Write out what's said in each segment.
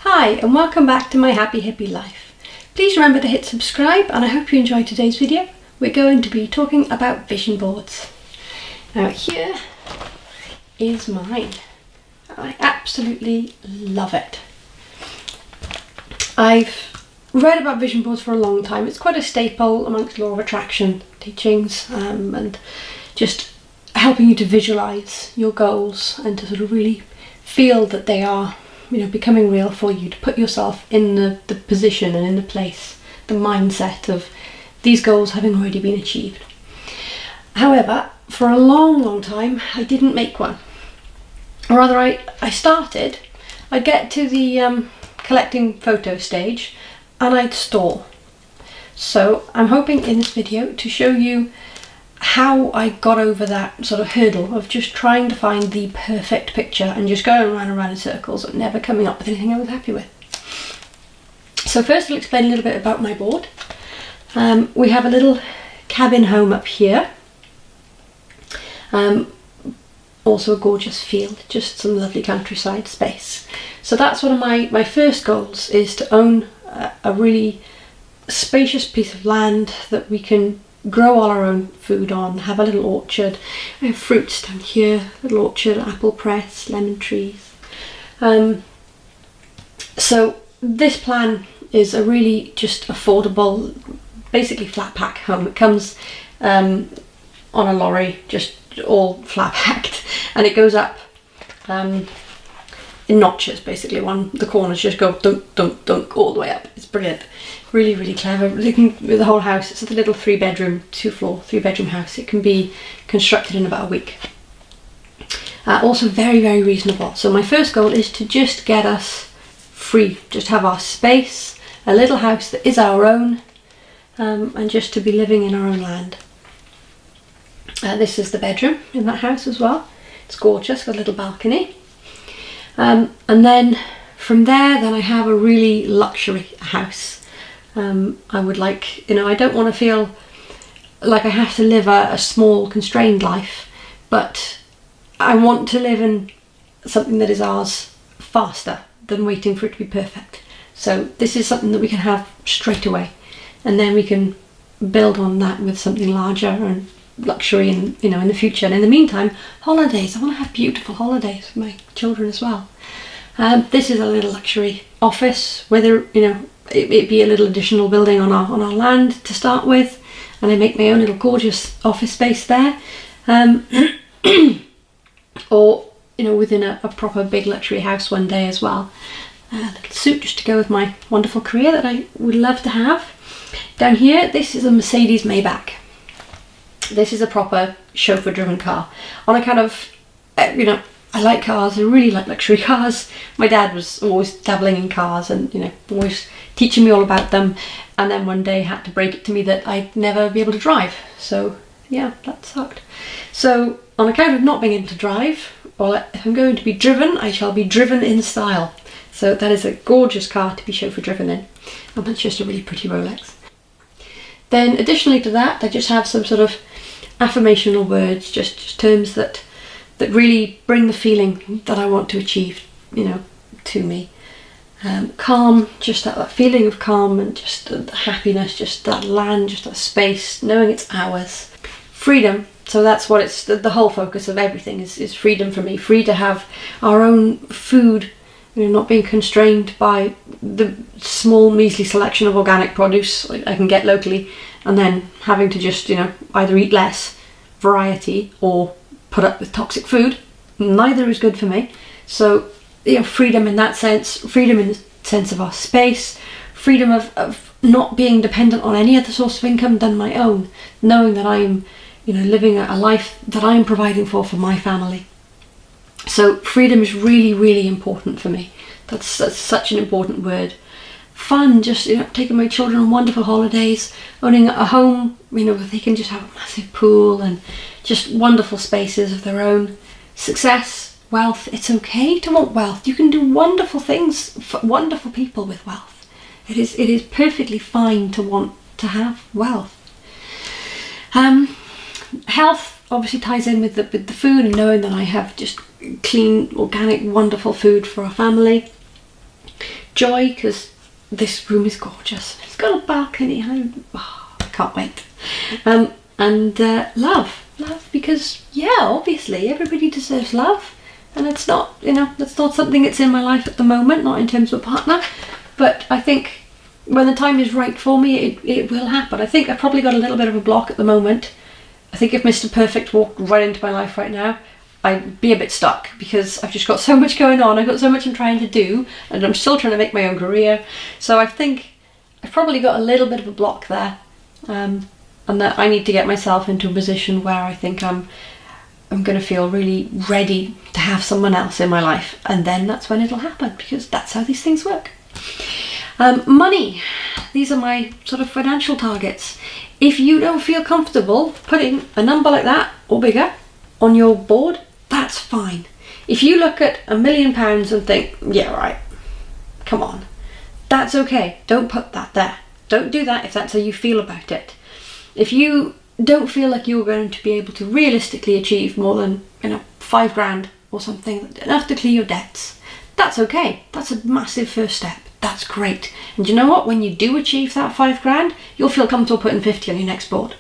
Hi and welcome back to my happy hippie life. Please remember to hit subscribe and I hope you enjoyed today's video. We're going to be talking about vision boards. Now here is mine. I absolutely love it. I've read about vision boards for a long time. It's quite a staple amongst law of attraction teachings and just helping you to visualize your goals and to sort of really feel that they are becoming real for you, to put yourself in the position and in the place, the mindset of these goals having already been achieved. However, for a long time I didn't make one. Or rather I started, I'd get to the collecting photo stage and I'd stall. So I'm hoping in this video to show you how I got over that sort of hurdle of just trying to find the perfect picture and just going round and round in circles and never coming up with anything I was happy with. So first I'll explain a little bit about my board. We have a little cabin home up here. Also a gorgeous field, just some lovely countryside space. So that's one of my first goals, is to own a really spacious piece of land that we can grow all our own food on, have a little orchard. I have fruits down here, little orchard, apple press, lemon trees. So this plan is a really just affordable, basically flat pack home. It comes on a lorry, just all flat packed, and it goes up in notches basically. The corners just go dunk, dunk, dunk all the way up. It's brilliant. Really clever. Looking at the whole house, it's a little 3-bedroom, 2-floor, 3-bedroom house. It can be constructed in about a week. Also very reasonable. So my first goal is to just get us free, just have our space, a little house that is our own, and just to be living in our own land. This is the bedroom in that house as well. It's gorgeous, got a little balcony. And then from there, I have a really luxury house. I would like, I don't want to feel like I have to live a small, constrained life, but I want to live in something that is ours faster than waiting for it to be perfect. So this is something that we can have straight away, and then we can build on that with something larger and luxury in the future. And in the meantime, holidays. I want to have beautiful holidays for my children as well. This is a little luxury office, whether it be a little additional building on our land to start with, and I make my own little gorgeous office space there, or within a proper big luxury house one day as well. A little suit just to go with my wonderful career that I would love to have. Down here, this is a Mercedes Maybach. This is a proper chauffeur driven car. On account of I like cars, I really like luxury cars. My dad was always dabbling in cars and always teaching me all about them, and then one day had to break it to me that I'd never be able to drive. So yeah, that sucked. So on account of not being able to drive, well, if I'm going to be driven, I shall be driven in style. So that is a gorgeous car to be chauffeur driven in, and that's just a really pretty Rolex. Then additionally to that, I just have some sort of affirmational words, just terms that really bring the feeling that I want to achieve, to me. Calm, just that feeling of calm and just the happiness, just that land, just that space, knowing it's ours. Freedom, so that's what it's, the whole focus of everything is freedom for me. Free to have our own food, not being constrained by the small measly selection of organic produce I can get locally, and then having to just either eat less variety or put up with toxic food. Neither is good for me. So freedom in that sense, freedom in the sense of our space, freedom of not being dependent on any other source of income than my own, knowing that I'm living a life that I'm providing for my family. So freedom is really important for me. That's such an important word. Fun, just taking my children on wonderful holidays, owning a home where they can just have a massive pool and just wonderful spaces of their own. Success, wealth. It's okay to want wealth. You can do wonderful things for wonderful people with wealth. It is perfectly fine to want to have wealth. Health obviously ties in with the food, and knowing that I have just clean, organic, wonderful food for our family. joy because this room is gorgeous. It's got a balcony. I can't wait. And love because obviously everybody deserves love, and it's not that's not something that's in my life at the moment, not in terms of a partner, but I think when the time is right for me, it will happen. I think I've probably got a little bit of a block at the moment. I think if Mr. Perfect walked right into my life right now, I'd be a bit stuck because I've just got so much going on. I've got so much I'm trying to do, and I'm still trying to make my own career. So I think I've probably got a little bit of a block there, and that I need to get myself into a position where I think I'm going to feel really ready to have someone else in my life, and then that's when it'll happen, because that's how these things work. Money. These are my sort of financial targets. If you don't feel comfortable putting a number like that or bigger on your board, that's fine. If you look at £1 million and think, yeah, right, come on, that's okay. Don't put that there. Don't do that if that's how you feel about it. If you don't feel like you're going to be able to realistically achieve more than £5,000 or something, enough to clear your debts, that's okay. That's a massive first step. That's great. And you know what? When you do achieve that £5,000, you'll feel comfortable putting 50 on your next board.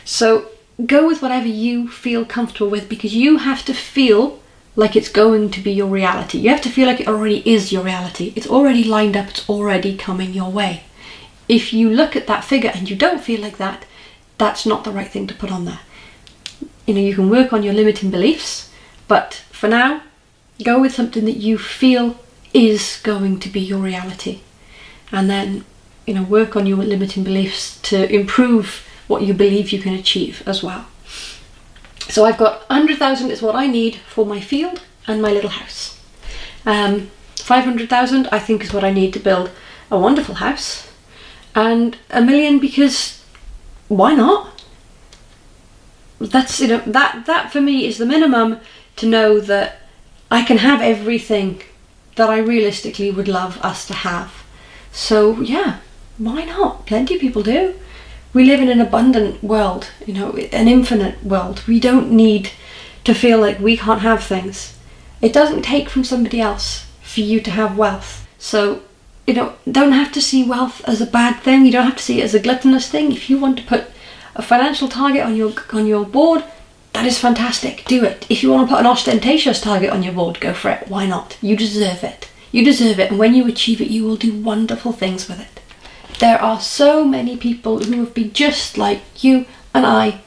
So go with whatever you feel comfortable with, because you have to feel like it's going to be your reality. You have to feel like it already is your reality. It's already lined up. It's already coming your way. If you look at that figure and you don't feel like that, that's not the right thing to put on there. You can work on your limiting beliefs, but for now, go with something that you feel is going to be your reality. And then, work on your limiting beliefs to improve what you believe you can achieve as well. So I've got 100,000 is what I need for my field and my little house. 500,000 I think is what I need to build a wonderful house. And £1 million because why not? That's that for me is the minimum to know that I can have everything that I realistically would love us to have. So yeah, why not? Plenty of people do. We live in an abundant world, an infinite world. We don't need to feel like we can't have things. It doesn't take from somebody else for you to have wealth. So don't have to see wealth as a bad thing. You don't have to see it as a gluttonous thing. If you want to put a financial target on your board, that is fantastic. Do it. If you want to put an ostentatious target on your board, go for it. Why not? You deserve it. You deserve it. And when you achieve it, you will do wonderful things with it. There are so many people who have been just like you and I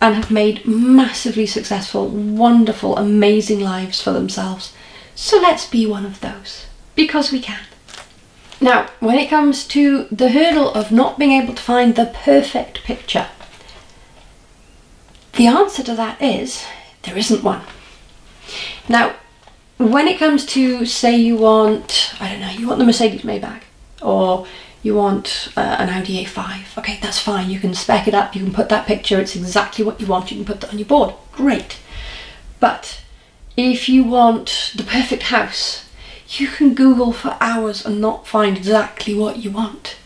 and have made massively successful, wonderful, amazing lives for themselves. So let's be one of those, because we can. Now, when it comes to the hurdle of not being able to find the perfect picture, the answer to that is there isn't one. Now, when it comes to, say you want, you want the Mercedes Maybach, or you want an Audi A5, okay, that's fine. You can spec it up, you can put that picture, it's exactly what you want, you can put that on your board, great. But if you want the perfect house, you can Google for hours and not find exactly what you want.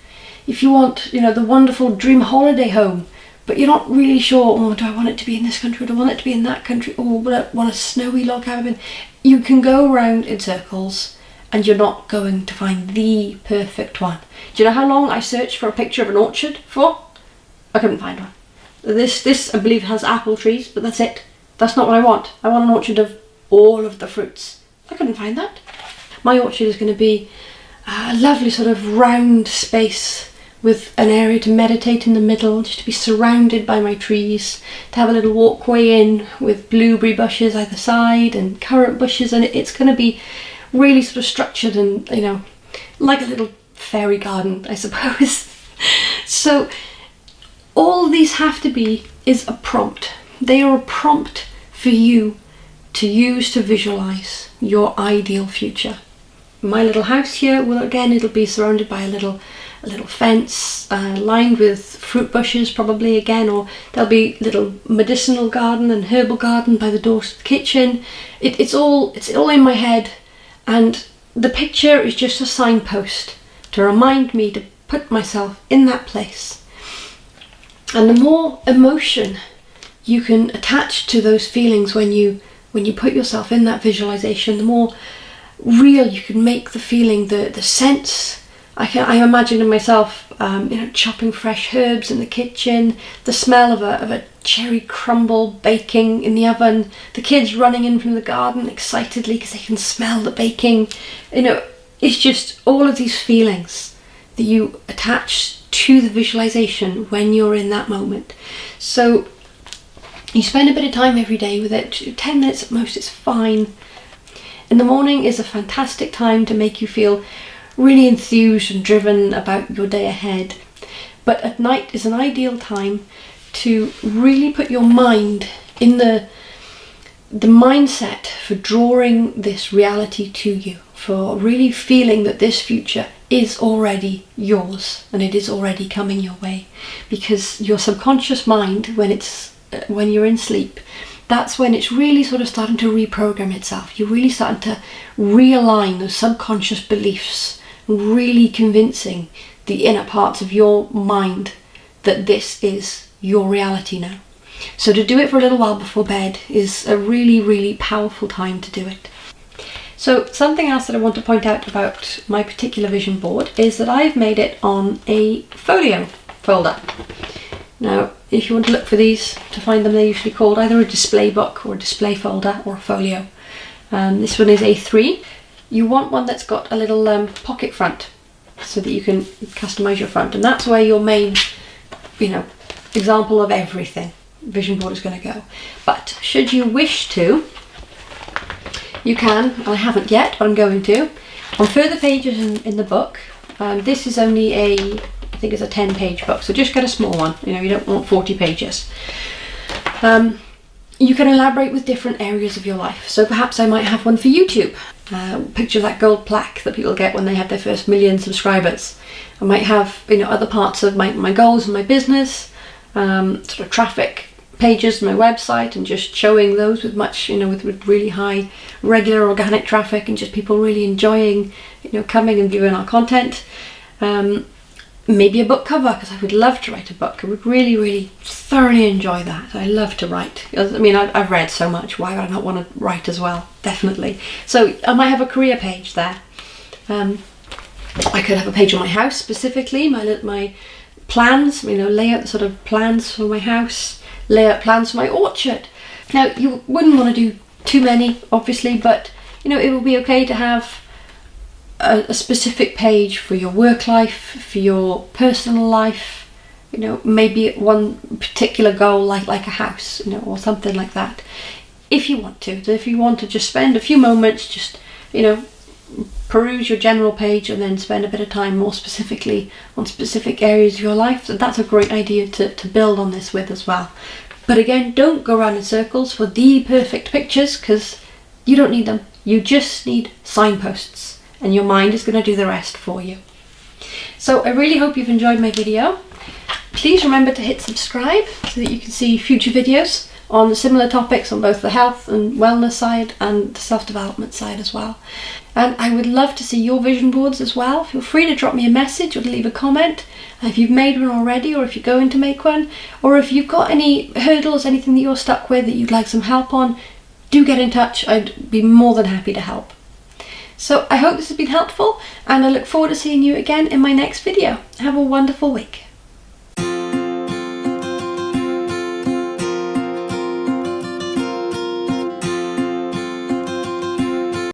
If you want, the wonderful dream holiday home, but you're not really sure, do I want it to be in this country, or do I want it to be in that country, or do I want a snowy log cabin? You can go around in circles and you're not going to find the perfect one. Do you know how long I searched for a picture of an orchard for? I couldn't find one. This I believe has apple trees, but that's it. That's not what I want. I want an orchard of all of the fruits. I couldn't find that. My orchard is going to be a lovely sort of round space with an area to meditate in the middle, just to be surrounded by my trees, to have a little walkway in with blueberry bushes either side and currant bushes, and it's going to be really sort of structured and, like a little fairy garden, I suppose. So all these have to be is a prompt. They are a prompt for you to use to visualize your ideal future. My little house here, it'll be surrounded by a little fence lined with fruit bushes probably again, or there'll be little medicinal garden and herbal garden by the door to the kitchen. It's all in my head, and the picture is just a signpost to remind me to put myself in that place. And the more emotion you can attach to those feelings when you put yourself in that visualization, the more real. You can make the feeling, the sense. I imagine myself, chopping fresh herbs in the kitchen, the smell of a cherry crumble baking in the oven, the kids running in from the garden excitedly because they can smell the baking. It's just all of these feelings that you attach to the visualization when you're in that moment. So you spend a bit of time every day with it, 10 minutes at most, it's fine. In the morning is a fantastic time to make you feel really enthused and driven about your day ahead. But at night is an ideal time to really put your mind in the mindset for drawing this reality to you, for really feeling that this future is already yours and it is already coming your way. Because your subconscious mind, when you're in sleep, that's when it's really sort of starting to reprogram itself. You're really starting to realign those subconscious beliefs, really convincing the inner parts of your mind that this is your reality now. So to do it for a little while before bed is a really, really powerful time to do it. So something else that I want to point out about my particular vision board is that I've made it on a folio folder. Now, if you want to look for these, to find them, they're usually called either a display book or a display folder or a folio. This one is A3. You want one that's got a little pocket front so that you can customize your front, and that's where your main, example of everything vision board is going to go. But should you wish to, you can, and I haven't yet, but I'm going to, on further pages in the book. This is only I think it's a 10-page book, so just get a small one. You don't want 40 pages. You can elaborate with different areas of your life. So perhaps I might have one for YouTube. Picture that gold plaque that people get when they have their first 1 million subscribers. I might have other parts of my goals and my business, sort of traffic pages on my website, and just showing those with much, with really high regular organic traffic and just people really enjoying, coming and viewing our content. Maybe a book cover, because I would love to write a book. I would really, really thoroughly enjoy that. I love to write. I've read so much. Why would I not want to write as well? Definitely. So I might have a career page there. I could have a page on my house specifically, my plans, lay out the sort of plans for my house, lay out plans for my orchard. Now, you wouldn't want to do too many, obviously, but it would be okay to have a specific page for your work life, for your personal life, maybe one particular goal like a house, or something like that. If you want to. So if you want to just spend a few moments, just, peruse your general page and then spend a bit of time more specifically on specific areas of your life, so that's a great idea to build on this with as well. But again, don't go around in circles for the perfect pictures, because you don't need them. You just need signposts, and your mind is going to do the rest for you. So I really hope you've enjoyed my video. Please remember to hit subscribe so that you can see future videos on similar topics on both the health and wellness side and the self-development side as well. And I would love to see your vision boards as well. Feel free to drop me a message or to leave a comment if you've made one already, or if you're going to make one, or if you've got any hurdles, anything that you're stuck with that you'd like some help on, do get in touch. I'd be more than happy to help. So I hope this has been helpful, and I look forward to seeing you again in my next video. Have a wonderful week.